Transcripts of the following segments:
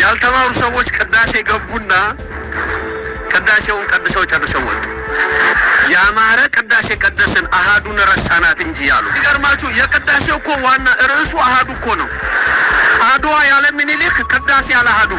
ያልተማሩ ሰዎች ቅዳሴ ገቡና ቅዳሴውን ቀድሰው ጨርሰው ወጡ። ያማረ ቅዳሴ ቀደስን አሃዱን ረሳናት እንጂ ያሉ። ይገርማችሁ የቅዳሴው እኮ ዋና ርዕሱ አሃዱ እኮ ነው። አድዋ ያለ ምኒልክ ቅዳሴ ያለ አሃዱ።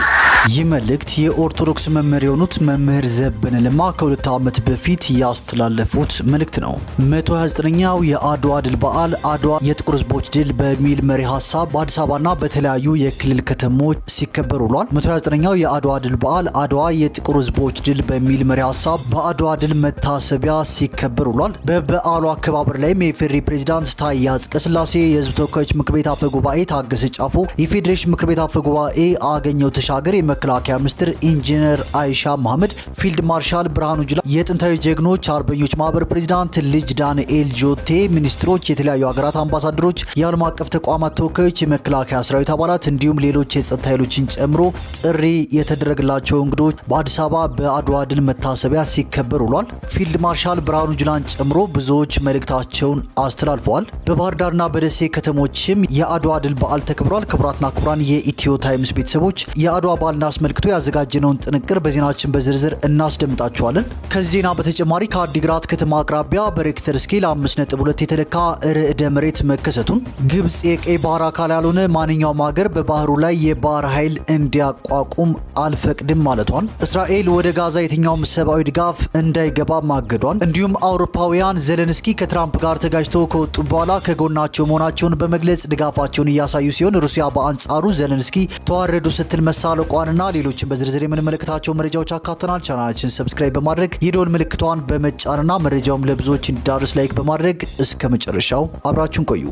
ይህ መልእክት የኦርቶዶክስ መምህር የሆኑት መምህር ዘበነ ለማ ከ2 ዓመት በፊት ያስተላለፉት መልእክት ነው። 129ኛው የአድዋ ድል በዓል አድዋ የጥቁር ሕዝቦች ድል በሚል መሪ ሀሳብ በአዲስ አበባና በተለያዩ የክልል ከተሞች ሲከበር ውሏል። 129ኛው የአድዋ ድል በዓል አድዋ የጥቁር ሕዝቦች ድል በሚል መሪ ሀሳብ በአድዋ ድል መታሰቢያ ሲከበር ውሏል። በበዓሉ አከባበር ላይም የኢፌዴሪ ፕሬዝዳንት ታዬ አጽቀሥላሴ፣ የህዝብ ተወካዮች ምክር ቤት አፈ ጉባኤ ታገሰ ጫፎ፣ የፌዴሬሽን ምክር ቤት አፈ ጉባኤ አገኘሁ ተሻገር፣ የመከላከያ ሚኒስትር ኢንጂነር አይሻ መሐመድ፣ ፊልድ ማርሻል ብርሃኑ ጁላ፣ የጥንታዊ ጀግኖች አርበኞች ማህበር ፕሬዝዳንት ልጅ ዳንኤል ጆቴ፣ ሚኒስትሮች፣ የተለያዩ ሀገራት አምባሳደሮች፣ የዓለም አቀፍ ተቋማት ተወካዮች፣ የመከላከያ ሰራዊት አባላት እንዲሁም ሌሎች የጸጥታ ኃይሎችን ጨምሮ ጥሪ የተደረገላቸው እንግዶች በአዲስ አበባ በአድዋ ድል መታሰቢያ ሲከበር ውሏል። ፊልድ ማርሻል ብርሃኑ ጁላን ጨምሮ ብዙዎች መልእክታቸውን አስተላልፈዋል። በባህር ዳርና በደሴ ከተሞችም የአድዋ ድል በዓል ተከብሯል። ክቡራትና ክቡራን የኢትዮ ታይምስ ቤተሰቦች የአድዋ በዓልን አስመልክቶ ያዘጋጀነውን ጥንቅር በዜናችን በዝርዝር እናስደምጣችኋለን። ከዚህ ዜና በተጨማሪ ከአዲግራት ከተማ አቅራቢያ በሬክተር ስኬል 5.2 የተለካ ርዕደ መሬት መከሰቱን፣ ግብጽ የቀይ ባህር አካል ያልሆነ ማንኛውም ሀገር በባህሩ ላይ የባህር ኃይል እንዲያቋቁም አልፈቅድም ማለቷን፣ እስራኤል ወደ ጋዛ የትኛውም ሰብአዊ ድጋፍ እንዳይገባ ማገዷን፣ እንዲሁም አውሮፓውያን ዘለንስኪ ከትራምፕ ጋር ተጋጅተው ከወጡ በኋላ ከጎናቸው መሆናቸውን በመግለጽ ድጋፋቸውን እያሳዩ ሲሆን ሩሲያ በአንጻሩ ዘለንስኪ ተዋረዱ ስትል መሳለቋንና ሌሎችን በዝርዝር የምንመለከታቸው መረጃዎች አካተናል። ቻናላችን ሰብስክራይብ በማድረግ የደወል ምልክቷን በመጫንና መረጃውም ለብዙዎች እንዲዳረስ ላይክ በማድረግ እስከ መጨረሻው አብራችሁን ቆዩ።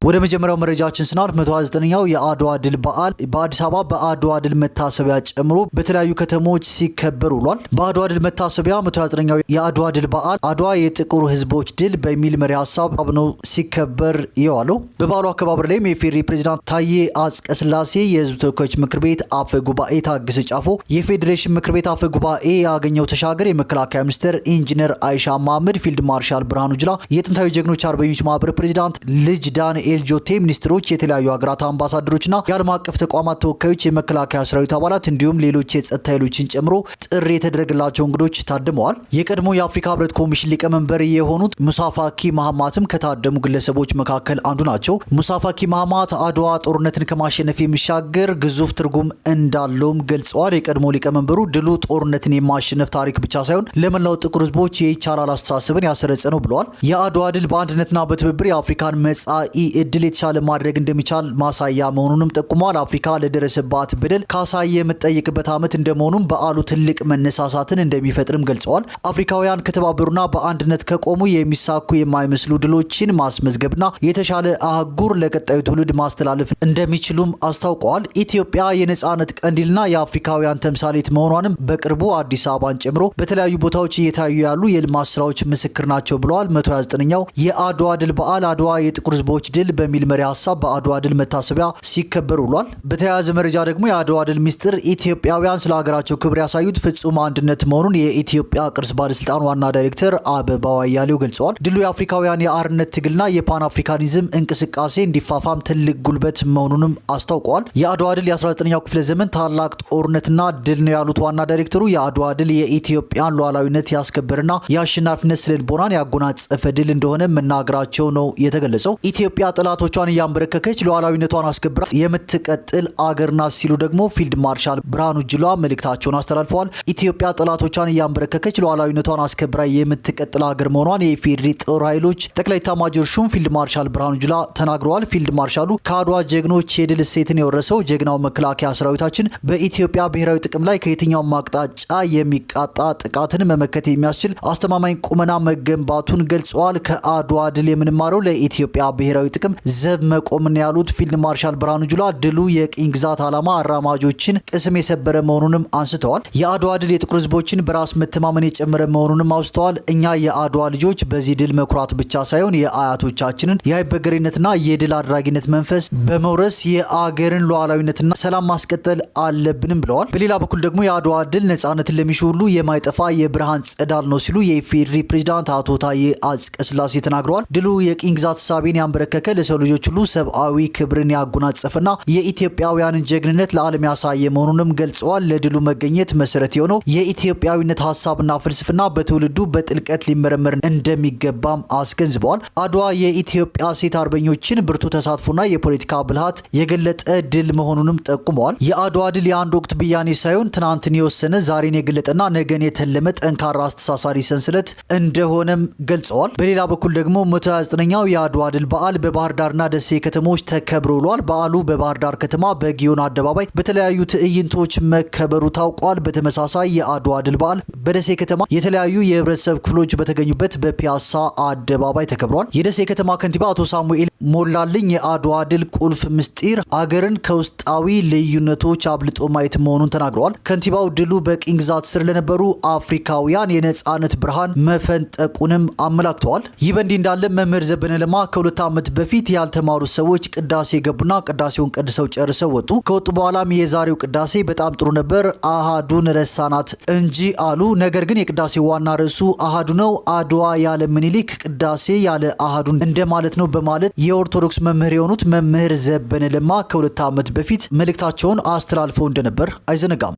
ወደ መጀመሪያው መረጃችን ስናልፍ 129ኛው የአድዋ ድል በዓል በአዲስ አበባ በአድዋ ድል መታሰቢያ ጨምሮ በተለያዩ ከተሞች ሲከበር ውሏል። በአድዋ ድል መታሰቢያ 129ኛው የአድዋ ድል በዓል አድዋ የጥቁር ሕዝቦች ድል በሚል መሪ ሀሳብ ነው ሲከበር የዋለው። በበዓሉ አከባበር ላይም የፌዴሪ ፕሬዝዳንት ታዬ አጽቀሥላሴ፣ የህዝብ ተወካዮች ምክር ቤት አፈ ጉባኤ ታገሰ ጫፎ፣ የፌዴሬሽን ምክር ቤት አፈ ጉባኤ አገኘሁ ተሻገር፣ የመከላከያ ሚኒስትር ኢንጂነር አይሻ መሐመድ፣ ፊልድ ማርሻል ብርሃኑ ጁላ፣ የጥንታዊ ጀግኖች አርበኞች ማህበር ፕሬዝዳንት ልጅ ዳንኤል ጆቴ፣ ሚኒስትሮች፣ የተለያዩ ሀገራት አምባሳደሮችና የዓለም አቀፍ ተቋማት ተወካዮች፣ የመከላከያ ሰራዊት አባላት እንዲሁም ሌሎች የጸጥታ ኃይሎችን ጨምሮ ጥሪ የተደረገላቸው እንግዶች ታድመዋል። የቀድሞ የአፍሪካ ህብረት ኮሚሽን ሊቀመንበር የሆኑት ሙሳ ፋኪ ማህማትም ከታደሙ ግለሰቦች መካከል አንዱ ናቸው። ሙሳ ፋኪ ማህማት አድዋ ጦርነትን ከማሸነፍ የሚሻገር ግዙፍ ትርጉም እንዳለውም ገልጸዋል። የቀድሞ ሊቀመንበሩ ድሉ ጦርነትን የማሸነፍ ታሪክ ብቻ ሳይሆን ለመላው ጥቁር ህዝቦች የይቻላል አስተሳሰብን ያሰረጸ ነው ብለዋል። የአድዋ ድል በአንድነትና በትብብር የአፍሪካን መጻኢ እድል የተሻለ ማድረግ እንደሚቻል ማሳያ መሆኑንም ጠቁመዋል። አፍሪካ ለደረሰባት በደል ካሳ የምትጠይቅበት ዓመት እንደመሆኑም በዓሉ ትልቅ መነሳሳትን እንደሚፈጥርም ገልጸዋል። አፍሪካውያን ከተባበሩና በአንድነት ከቆሙ የሚሳኩ የማይመስሉ ድሎችን ማስመዝገብና የተሻለ አህጉር ለቀጣዩ ትውልድ ማስተላለፍ እንደሚችሉም አስታውቀዋል። ኢትዮጵያ የነጻነት ቀንዲልና የአፍሪካውያን ተምሳሌት መሆኗንም በቅርቡ አዲስ አበባን ጨምሮ በተለያዩ ቦታዎች እየታዩ ያሉ የልማት ስራዎች ምስክር ናቸው ብለዋል። 129ኛው የአድዋ ድል በዓል አድዋ የጥቁር ሕዝቦች ድል በሚል መሪ ሀሳብ በአድዋ ድል መታሰቢያ ሲከበር ውሏል። በተያያዘ መረጃ ደግሞ የአድዋ ድል ሚስጥር ኢትዮጵያውያን ስለ ሀገራቸው ክብር ያሳዩት ፍጹም አንድነት መሆኑን የኢትዮጵያ ቅርስ ባለስልጣን ዋና ዳይሬክተር አበባው አያሌው ገልጸዋል። ድሉ የአፍሪካውያን የአርነት ትግልና የፓን አፍሪካኒዝም እንቅስቃሴ እንዲፋፋም ትልቅ ጉልበት መሆኑንም አስታውቀዋል። የአድዋ ድል የ19ኛው ክፍለ ዘመን ታላቅ ጦርነትና ድል ነው ያሉት ዋና ዳይሬክተሩ የአድዋ ድል የኢትዮጵያን ሉዓላዊነት ያስከበርና የአሸናፊነት ስነልቦናን ያጎናጸፈ ድል እንደሆነ መናገራቸው ነው የተገለጸው። ኢትዮጵያ ጠላቶቿን እያንበረከከች ሉዓላዊነቷን አስከብራ የምትቀጥል አገር ናት ሲሉ ደግሞ ፊልድ ማርሻል ብርሃኑ ጁላ መልእክታቸውን አስተላልፈዋል። ኢትዮጵያ ጠላቶቿን እያንበረከከች ሉዓላዊነቷን አስከብራ የምትቀጥል አገር መሆኗን የኢፌዴሪ ጦር ኃይሎች ጠቅላይ ኤታማዦር ሹም ፊልድ ማርሻል ብርሃኑ ጁላ ተናግረዋል። ፊልድ ማርሻሉ ከአድዋ ጀግኖች የድል እሴትን የወረሰው ጀግናው መከላከያ ሰራዊታችን በኢትዮጵያ ብሔራዊ ጥቅም ላይ ከየትኛውም አቅጣጫ የሚቃጣ ጥቃትን መመከት የሚያስችል አስተማማኝ ቁመና መገንባቱን ገልጸዋል። ከአድዋ ድል የምንማረው ለኢትዮጵያ ብሔራዊ ጥቅም ለማስፈጸም ዘብ መቆምን ያሉት ፊልድ ማርሻል ብርሃኑ ጁላ ድሉ የቅኝ ግዛት ዓላማ አራማጆችን ቅስም የሰበረ መሆኑንም አንስተዋል። የአድዋ ድል የጥቁር ህዝቦችን በራስ መተማመን የጨመረ መሆኑንም አውስተዋል። እኛ የአድዋ ልጆች በዚህ ድል መኩራት ብቻ ሳይሆን የአያቶቻችንን የአይበገሬነትና የድል አድራጊነት መንፈስ በመውረስ የአገርን ሉዓላዊነትና ሰላም ማስቀጠል አለብንም ብለዋል። በሌላ በኩል ደግሞ የአድዋ ድል ነጻነትን ለሚሹ ሁሉ የማይጠፋ የብርሃን ጸዳል ነው ሲሉ የኢፌዴሪ ፕሬዝዳንት አቶ ታዬ አጽቀሥላሴ ተናግረዋል። ድሉ የቅኝ ግዛት ሳቢን ያንበረከከ ለሰው ልጆች ሁሉ ሰብአዊ ክብርን ያጎናጸፈና የኢትዮጵያውያንን ጀግንነት ለዓለም ያሳየ መሆኑንም ገልጸዋል። ለድሉ መገኘት መሰረት የሆነው የኢትዮጵያዊነት ሀሳብና ፍልስፍና በትውልዱ በጥልቀት ሊመረመር እንደሚገባም አስገንዝበዋል። አድዋ የኢትዮጵያ ሴት አርበኞችን ብርቱ ተሳትፎና የፖለቲካ ብልሃት የገለጠ ድል መሆኑንም ጠቁመዋል። የአድዋ ድል የአንድ ወቅት ብያኔ ሳይሆን ትናንትን የወሰነ ዛሬን የገለጠና ነገን የተለመ ጠንካራ አስተሳሳሪ ሰንሰለት እንደሆነም ገልጸዋል። በሌላ በኩል ደግሞ 129ኛው የአድዋ ድል በዓል በባህር ዳርና ደሴ ከተሞች ተከብሮ ውሏል። በዓሉ በባህር ዳር ከተማ በጊዮን አደባባይ በተለያዩ ትዕይንቶች መከበሩ ታውቋል። በተመሳሳይ የአድዋ ድል በዓል በደሴ ከተማ የተለያዩ የህብረተሰብ ክፍሎች በተገኙበት በፒያሳ አደባባይ ተከብሯል። የደሴ ከተማ ከንቲባ አቶ ሳሙኤል ሞላልኝ የአድዋ ድል ቁልፍ ምስጢር አገርን ከውስጣዊ ልዩነቶች አብልጦ ማየት መሆኑን ተናግረዋል። ከንቲባው ድሉ በቅኝ ግዛት ስር ለነበሩ አፍሪካውያን የነጻነት ብርሃን መፈንጠቁንም አመላክተዋል። ይህ በእንዲህ እንዳለ መምህር ዘበነ ለማ ከ2 ዓመት በፊት ያልተማሩ ሰዎች ቅዳሴ ገቡና ቅዳሴውን ቀድሰው ጨርሰው ወጡ። ከወጡ በኋላም የዛሬው ቅዳሴ በጣም ጥሩ ነበር፣ አሃዱን ረሳናት እንጂ አሉ። ነገር ግን የቅዳሴው ዋና ርዕሱ አሃዱ ነው፣ አድዋ ያለ ምኒልክ ቅዳሴ ያለ አሃዱን እንደማለት ነው በማለት የኦርቶዶክስ መምህር የሆኑት መምህር ዘበነ ለማ ከ2 ዓመት በፊት መልእክታቸውን አስተላልፈው እንደነበር አይዘነጋም።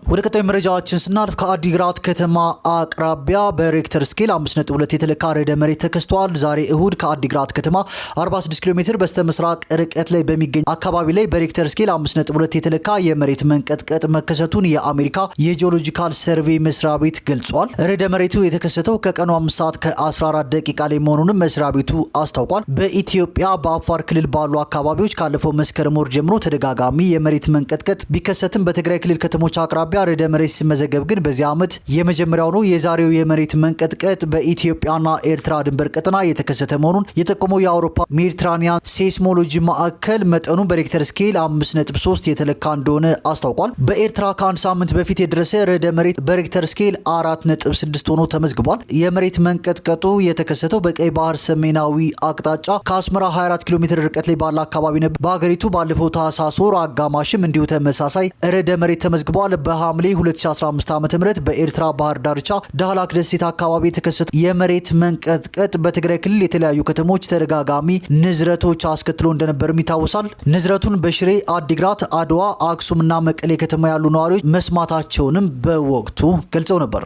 ወደ ቀጣዩ መረጃችን ስናልፍ ከአዲግራት ከተማ አቅራቢያ በሬክተር ስኬል 5.2 የተለካ ርዕደ መሬት ተከስቷል። ዛሬ እሁድ ከአዲግራት ከተማ 46 ኪሎ ሜትር በስተ ምስራቅ ርቀት ላይ በሚገኝ አካባቢ ላይ በሬክተር ስኬል 5.2 የተለካ የመሬት መንቀጥቀጥ መከሰቱን የአሜሪካ የጂኦሎጂካል ሰርቬይ መስሪያ ቤት ገልጿል። ርዕደ መሬቱ የተከሰተው ከቀኑ 5 ሰዓት ከ14 ደቂቃ ላይ መሆኑንም መስሪያ ቤቱ አስታውቋል። በኢትዮጵያ በአፋር ክልል ባሉ አካባቢዎች ካለፈው መስከረም ወር ጀምሮ ተደጋጋሚ የመሬት መንቀጥቀጥ ቢከሰትም በትግራይ ክልል ከተሞች አቅራቢያ ርዕደ መሬት ሲመዘገብ ግን በዚህ ዓመት የመጀመሪያው ነው። የዛሬው የመሬት መንቀጥቀጥ በኢትዮጵያና ኤርትራ ድንበር ቀጠና የተከሰተ መሆኑን የጠቆመው የአውሮፓ ሜዲትራኒያን ሴስሞሎጂ ማዕከል መጠኑ በሬክተር ስኬል 5.3 የተለካ እንደሆነ አስታውቋል። በኤርትራ ከአንድ ሳምንት በፊት የደረሰ ርዕደ መሬት በሬክተር ስኬል 4.6 ሆኖ ተመዝግቧል። የመሬት መንቀጥቀጡ የተከሰተው በቀይ ባህር ሰሜናዊ አቅጣጫ ከአስመራ 24 ኪሎ ሜትር ርቀት ላይ ባለ አካባቢ ነበር። በሀገሪቱ ባለፈው ታህሳስ ወር አጋማሽም እንዲሁ ተመሳሳይ ርዕደ መሬት ተመዝግቧል። ሐምሌ 2015 ዓ.ም በኤርትራ ባህር ዳርቻ ዳህላክ ደሴት አካባቢ የተከሰተ የመሬት መንቀጥቀጥ በትግራይ ክልል የተለያዩ ከተሞች ተደጋጋሚ ንዝረቶች አስከትሎ እንደነበርም ይታወሳል። ንዝረቱን በሽሬ፣ አዲግራት፣ አድዋ፣ አክሱምና መቀሌ ከተማ ያሉ ነዋሪዎች መስማታቸውንም በወቅቱ ገልጸው ነበር።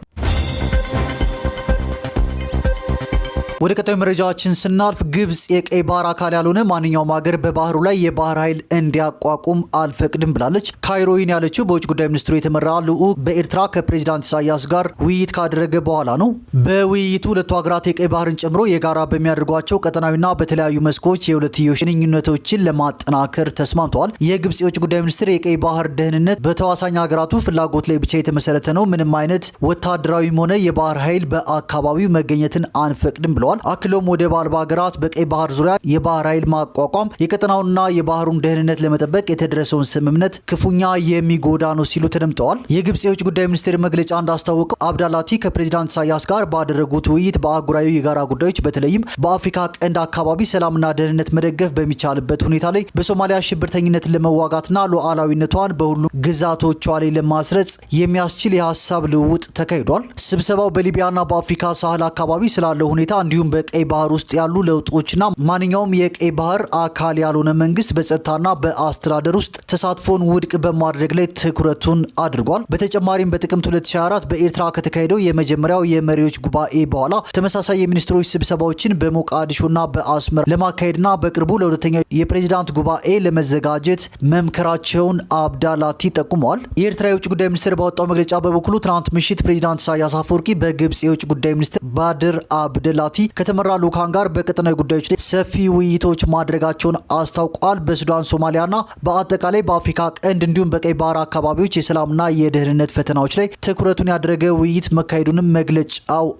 ወደ ቀጣዩ መረጃችን ስናልፍ ግብጽ የቀይ ባህር አካል ያልሆነ ማንኛውም ሀገር በባህሩ ላይ የባህር ኃይል እንዲያቋቁም አልፈቅድም ብላለች። ካይሮይን ያለችው በውጭ ጉዳይ ሚኒስትሩ የተመራ ልዑክ በኤርትራ ከፕሬዚዳንት ኢሳያስ ጋር ውይይት ካደረገ በኋላ ነው። በውይይቱ ሁለቱ ሀገራት የቀይ ባህርን ጨምሮ የጋራ በሚያደርጓቸው ቀጠናዊና በተለያዩ መስኮች የሁለትዮሽ ግንኙነቶችን ለማጠናከር ተስማምተዋል። የግብጽ የውጭ ጉዳይ ሚኒስትር የቀይ ባህር ደህንነት በተዋሳኝ ሀገራቱ ፍላጎት ላይ ብቻ የተመሰረተ ነው፣ ምንም አይነት ወታደራዊም ሆነ የባህር ኃይል በአካባቢው መገኘትን አንፈቅድም ብለዋል። አክሎም ወደብ አልባ ሀገራት በቀይ ባህር ዙሪያ የባህር ኃይል ማቋቋም የቀጠናውንና የባህሩን ደህንነት ለመጠበቅ የተደረሰውን ስምምነት ክፉኛ የሚጎዳ ነው ሲሉ ተደምጠዋል። የግብጽ የውጭ ጉዳይ ሚኒስቴር መግለጫ እንዳስታወቀው አብዳላቲ ከፕሬዚዳንት ኢሳያስ ጋር ባደረጉት ውይይት በአህጉራዊ የጋራ ጉዳዮች በተለይም በአፍሪካ ቀንድ አካባቢ ሰላምና ደህንነት መደገፍ በሚቻልበት ሁኔታ ላይ በሶማሊያ ሽብርተኝነትን ለመዋጋትና ሉዓላዊነቷን በሁሉም ግዛቶቿ ላይ ለማስረጽ የሚያስችል የሀሳብ ልውውጥ ተካሂዷል። ስብሰባው በሊቢያና በአፍሪካ ሳህል አካባቢ ስላለው ሁኔታ እንዲሁም በቀይ ባህር ውስጥ ያሉ ለውጦችና ማንኛውም የቀይ ባህር አካል ያልሆነ መንግስት በጸጥታና በአስተዳደር ውስጥ ተሳትፎን ውድቅ በማድረግ ላይ ትኩረቱን አድርጓል። በተጨማሪም በጥቅምት 2024 በኤርትራ ከተካሄደው የመጀመሪያው የመሪዎች ጉባኤ በኋላ ተመሳሳይ የሚኒስትሮች ስብሰባዎችን በሞቃዲሾና በአስመራ ለማካሄድና በቅርቡ ለሁለተኛው የፕሬዚዳንት ጉባኤ ለመዘጋጀት መምከራቸውን አብዳላቲ ጠቁመዋል። የኤርትራ የውጭ ጉዳይ ሚኒስትር ባወጣው መግለጫ በበኩሉ ትናንት ምሽት ፕሬዚዳንት ኢሳያስ አፈወርቂ በግብጽ የውጭ ጉዳይ ሚኒስትር ባድር አብደላቲ ከተመራ ልኡካን ጋር በቀጠናዊ ጉዳዮች ላይ ሰፊ ውይይቶች ማድረጋቸውን አስታውቋል። በሱዳን፣ ሶማሊያና በአጠቃላይ በአፍሪካ ቀንድ እንዲሁም በቀይ ባህር አካባቢዎች የሰላምና የደህንነት ፈተናዎች ላይ ትኩረቱን ያደረገ ውይይት መካሄዱንም መግለጫው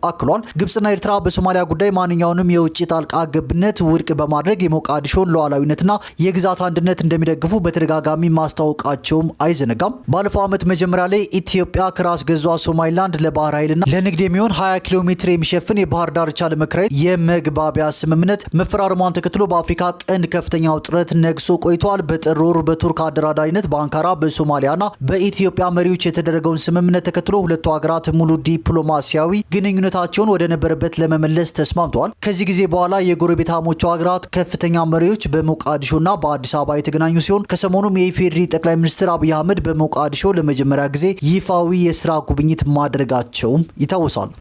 አክሏል። ግብጽና ኤርትራ በሶማሊያ ጉዳይ ማንኛውንም የውጭ ጣልቃ ገብነት ውድቅ በማድረግ የሞቃዲሾን ሉዓላዊነትና የግዛት አንድነት እንደሚደግፉ በተደጋጋሚ ማስታወቃቸውም አይዘነጋም። ባለፈው ዓመት መጀመሪያ ላይ ኢትዮጵያ ከራስ ገዟ ሶማሊላንድ ለባህር ኃይልና ለንግድ የሚሆን 20 ኪሎ ሜትር የሚሸፍን የባህር ዳርቻ ለመከራየት የመግባቢያ ስምምነት መፈራረሟን ተከትሎ በአፍሪካ ቀንድ ከፍተኛ ውጥረት ነግሶ ቆይቷል። በጥር ወር በቱርክ አደራዳሪነት በአንካራ በሶማሊያና በኢትዮጵያ መሪዎች የተደረገውን ስምምነት ተከትሎ ሁለቱ ሀገራት ሙሉ ዲፕሎማሲያዊ ግንኙነታቸውን ወደ ነበረበት ለመመለስ ተስማምተዋል። ከዚህ ጊዜ በኋላ የጎረቤታሞቹ ሀገራት ከፍተኛ መሪዎች በሞቃዲሾና በአዲስ አበባ የተገናኙ ሲሆን ከሰሞኑም የኢፌዴሪ ጠቅላይ ሚኒስትር አብይ አህመድ በሞቃዲሾ ለመጀመሪያ ጊዜ ይፋዊ የስራ ጉብኝት ማድረጋቸውም ይታወሳል።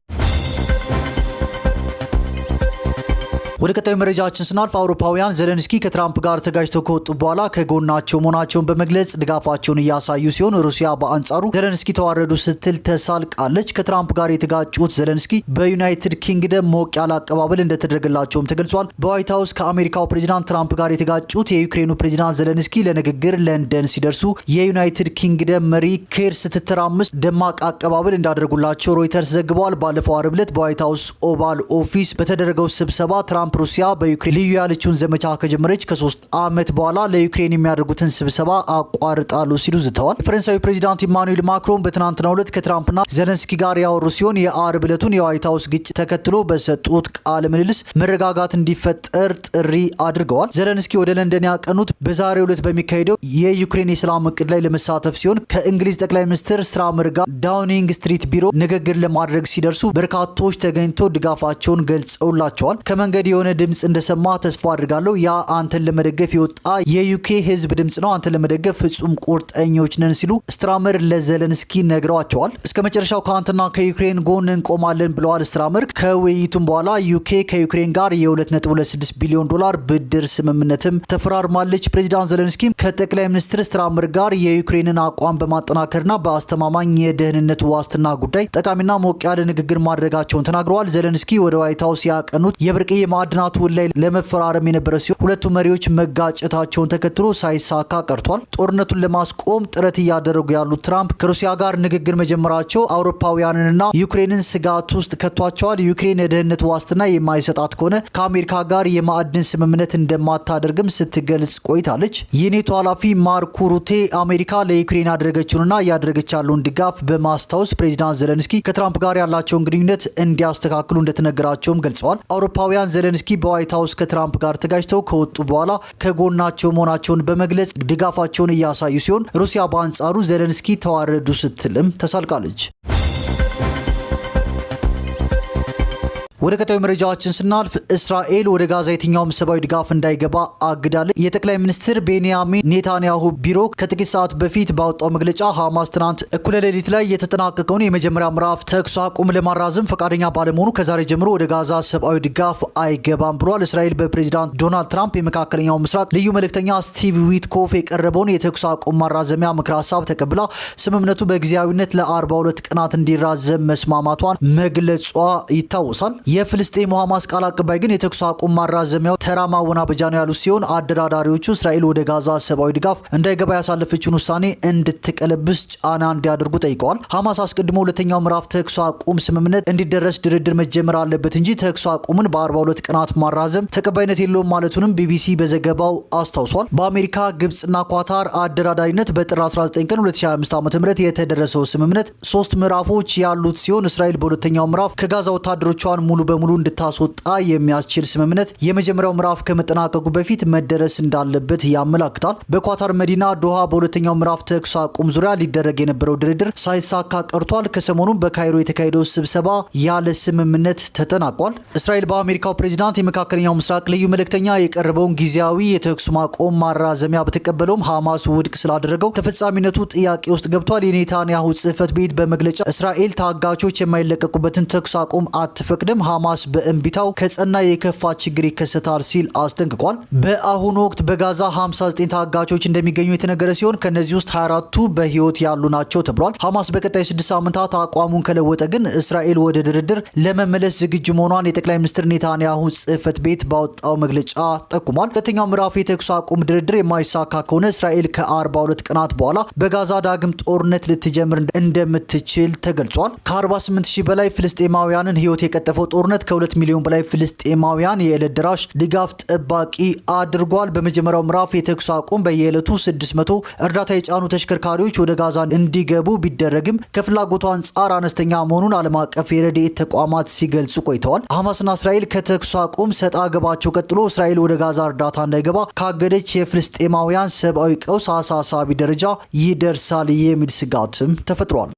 ወደ ቀጣዩ መረጃችን ስናልፍ አውሮፓውያን ዜሌንስኪ ከትራምፕ ጋር ተጋጭተው ከወጡ በኋላ ከጎናቸው መሆናቸውን በመግለጽ ድጋፋቸውን እያሳዩ ሲሆን ሩሲያ በአንጻሩ ዜሌንስኪ ተዋረዱ ስትል ተሳልቃለች። ከትራምፕ ጋር የተጋጩት ዜሌንስኪ በዩናይትድ ኪንግደም ሞቅ ያለ አቀባበል እንደተደረገላቸውም ተገልጿል። በዋይት ሀውስ ከአሜሪካው ፕሬዚዳንት ትራምፕ ጋር የተጋጩት የዩክሬኑ ፕሬዚዳንት ዜሌንስኪ ለንግግር ለንደን ሲደርሱ የዩናይትድ ኪንግደም መሪ ኬር ስትተራመስ ደማቅ አቀባበል እንዳደረጉላቸው ሮይተርስ ዘግበዋል። ባለፈው አርብ ዕለት በዋይት ሀውስ ኦቫል ኦፊስ በተደረገው ስብሰባ ትራምፕ ሩሲያ በዩክሬን ልዩ ያለችውን ዘመቻ ከጀመረች ከ3 ዓመት በኋላ ለዩክሬን የሚያደርጉትን ስብሰባ አቋርጣሉ ሲሉ ዝተዋል። የፈረንሳዊ ፕሬዚዳንት ኢማኑኤል ማክሮን በትናንትናው ዕለት ከትራምፕና ዜሌንስኪ ጋር ያወሩ ሲሆን የአርብ ዕለቱን የዋይት ሀውስ ግጭት ተከትሎ በሰጡት ቃለ ምልልስ መረጋጋት እንዲፈጠር ጥሪ አድርገዋል። ዜሌንስኪ ወደ ለንደን ያቀኑት በዛሬው ዕለት በሚካሄደው የዩክሬን የሰላም እቅድ ላይ ለመሳተፍ ሲሆን ከእንግሊዝ ጠቅላይ ሚኒስትር ስትራመር ጋር ዳውኒንግ ስትሪት ቢሮ ንግግር ለማድረግ ሲደርሱ በርካቶች ተገኝቶ ድጋፋቸውን ገልጸውላቸዋል። ከመንገድ የሆነ ድምጽ እንደሰማ ተስፋ አድርጋለሁ። ያ አንተን ለመደገፍ የወጣ የዩኬ ህዝብ ድምጽ ነው። አንተን ለመደገፍ ፍጹም ቁርጠኞች ነን ሲሉ ስትራመር ለዜሌንስኪ ነግረዋቸዋል። እስከ መጨረሻው ከአንተና ከዩክሬን ጎን እንቆማለን ብለዋል ስትራመር። ከውይይቱም በኋላ ዩኬ ከዩክሬን ጋር የ2.26 ቢሊዮን ዶላር ብድር ስምምነትም ተፈራርማለች። ፕሬዚዳንት ዜሌንስኪ ከጠቅላይ ሚኒስትር ስትራመር ጋር የዩክሬንን አቋም በማጠናከርና በአስተማማኝ የደህንነት ዋስትና ጉዳይ ጠቃሚና ሞቅ ያለ ንግግር ማድረጋቸውን ተናግረዋል። ዜሌንስኪ ወደ ዋይት ሀውስ ያቀኑት የብርቅዬ ማዕድናት ውል ላይ ለመፈራረም የነበረ ሲሆን ሁለቱ መሪዎች መጋጨታቸውን ተከትሎ ሳይሳካ ቀርቷል። ጦርነቱን ለማስቆም ጥረት እያደረጉ ያሉት ትራምፕ ከሩሲያ ጋር ንግግር መጀመራቸው አውሮፓውያንንና ዩክሬንን ስጋት ውስጥ ከቷቸዋል። ዩክሬን የደህንነት ዋስትና የማይሰጣት ከሆነ ከአሜሪካ ጋር የማዕድን ስምምነት እንደማታደርግም ስትገልጽ ቆይታለች። የኔቶ ኃላፊ ማርክ ሩቴ አሜሪካ ለዩክሬን ያደረገችውንና እያደረገች ያለውን ድጋፍ በማስታወስ ፕሬዚዳንት ዜሌንስኪ ከትራምፕ ጋር ያላቸውን ግንኙነት እንዲያስተካክሉ እንደተነገራቸውም ገልጸዋል። አውሮፓውያን ዜሌንስኪ በዋይት ሀውስ ከትራምፕ ጋር ተጋጭተው ከወጡ በኋላ ከጎናቸው መሆናቸውን በመግለጽ ድጋፋቸውን እያሳዩ ሲሆን ሩሲያ በአንጻሩ ዜሌንስኪ ተዋረዱ ስትልም ተሳልቃለች። ወደ ቀጣዩ መረጃዎችን ስናልፍ እስራኤል ወደ ጋዛ የትኛውም ሰብአዊ ድጋፍ እንዳይገባ አግዳለች። የጠቅላይ ሚኒስትር ቤንያሚን ኔታንያሁ ቢሮ ከጥቂት ሰዓት በፊት ባወጣው መግለጫ ሐማስ ትናንት እኩለ ሌሊት ላይ የተጠናቀቀውን የመጀመሪያ ምዕራፍ ተኩስ አቁም ለማራዘም ፈቃደኛ ባለመሆኑ ከዛሬ ጀምሮ ወደ ጋዛ ሰብአዊ ድጋፍ አይገባም ብሏል። እስራኤል በፕሬዚዳንት ዶናልድ ትራምፕ የመካከለኛው ምስራቅ ልዩ መልእክተኛ ስቲቭ ዊትኮፍ የቀረበውን የተኩስ አቁም ማራዘሚያ ምክረ ሀሳብ ተቀብላ ስምምነቱ በጊዜያዊነት ለ42 ቀናት እንዲራዘም መስማማቷን መግለጿ ይታወሳል። የፍልስጤሙ ሐማስ ቃል አቀባይ ግን የተኩስ አቁም ማራዘሚያው ተራ ማወናበጃ ነው ያሉ ሲሆን አደራዳሪዎቹ እስራኤል ወደ ጋዛ ሰብአዊ ድጋፍ እንዳይገባ ያሳለፈችውን ውሳኔ እንድትቀለብስ ጫና እንዲያደርጉ ጠይቀዋል። ሐማስ አስቀድሞ ሁለተኛው ምዕራፍ ተኩስ አቁም ስምምነት እንዲደረስ ድርድር መጀመር አለበት እንጂ ተኩስ አቁምን በ42 ቀናት ማራዘም ተቀባይነት የለውም ማለቱንም ቢቢሲ በዘገባው አስታውሷል። በአሜሪካ ግብጽና ኳታር አደራዳሪነት በጥር 19 ቀን 2025 ዓ.ም የተደረሰው ስምምነት 3 ምዕራፎች ያሉት ሲሆን እስራኤል በሁለተኛው ምዕራፍ ከጋዛ ወታደሮቿን ሙሉ በሙሉ እንድታስወጣ የሚያስችል ስምምነት የመጀመሪያው ምዕራፍ ከመጠናቀቁ በፊት መደረስ እንዳለበት ያመላክታል። በኳታር መዲና ዶሃ በሁለተኛው ምዕራፍ ተኩስ አቁም ዙሪያ ሊደረግ የነበረው ድርድር ሳይሳካ ቀርቷል። ከሰሞኑ በካይሮ የተካሄደው ስብሰባ ያለ ስምምነት ተጠናቋል። እስራኤል በአሜሪካው ፕሬዚዳንት የመካከለኛው ምስራቅ ልዩ መልእክተኛ የቀረበውን ጊዜያዊ የተኩስ ማቆም ማራዘሚያ በተቀበለውም ሐማስ ውድቅ ስላደረገው ተፈጻሚነቱ ጥያቄ ውስጥ ገብቷል። የኔታንያሁ ጽህፈት ቤት በመግለጫ እስራኤል ታጋቾች የማይለቀቁበትን ተኩስ አቁም አትፈቅድም፣ ሐማስ በእንቢታው ከጸና የከፋ ችግር ይከሰታል ሲል አስጠንቅቋል። በአሁኑ ወቅት በጋዛ 59 ታጋቾች እንደሚገኙ የተነገረ ሲሆን ከነዚህ ውስጥ 24ቱ በህይወት ያሉ ናቸው ተብሏል። ሐማስ በቀጣይ 6 ሳምንታት አቋሙን ከለወጠ ግን እስራኤል ወደ ድርድር ለመመለስ ዝግጁ መሆኗን የጠቅላይ ሚኒስትር ኔታንያሁ ጽህፈት ቤት ባወጣው መግለጫ ጠቁሟል። ሁለተኛው ምዕራፍ የተኩስ አቁም ድርድር የማይሳካ ከሆነ እስራኤል ከ42 ቀናት በኋላ በጋዛ ዳግም ጦርነት ልትጀምር እንደምትችል ተገልጿል። ከ48000 በላይ ፍልስጤማውያንን ህይወት የቀጠፈው ጦርነት ከ2 ሚሊዮን በላይ ፍልስጤማውያን የዕለት ደራሽ ድጋፍ ጠባቂ አድርጓል። በመጀመሪያው ምዕራፍ የተኩስ አቁም በየዕለቱ 600 እርዳታ የጫኑ ተሽከርካሪዎች ወደ ጋዛ እንዲገቡ ቢደረግም ከፍላጎቱ አንጻር አነስተኛ መሆኑን ዓለም አቀፍ የረድኤት ተቋማት ሲገልጹ ቆይተዋል። ሐማስና እስራኤል ከተኩስ አቁም ሰጣ ገባቸው ቀጥሎ እስራኤል ወደ ጋዛ እርዳታ እንዳይገባ ካገደች የፍልስጤማውያን ሰብአዊ ቀውስ አሳሳቢ ደረጃ ይደርሳል የሚል ስጋትም ተፈጥሯል።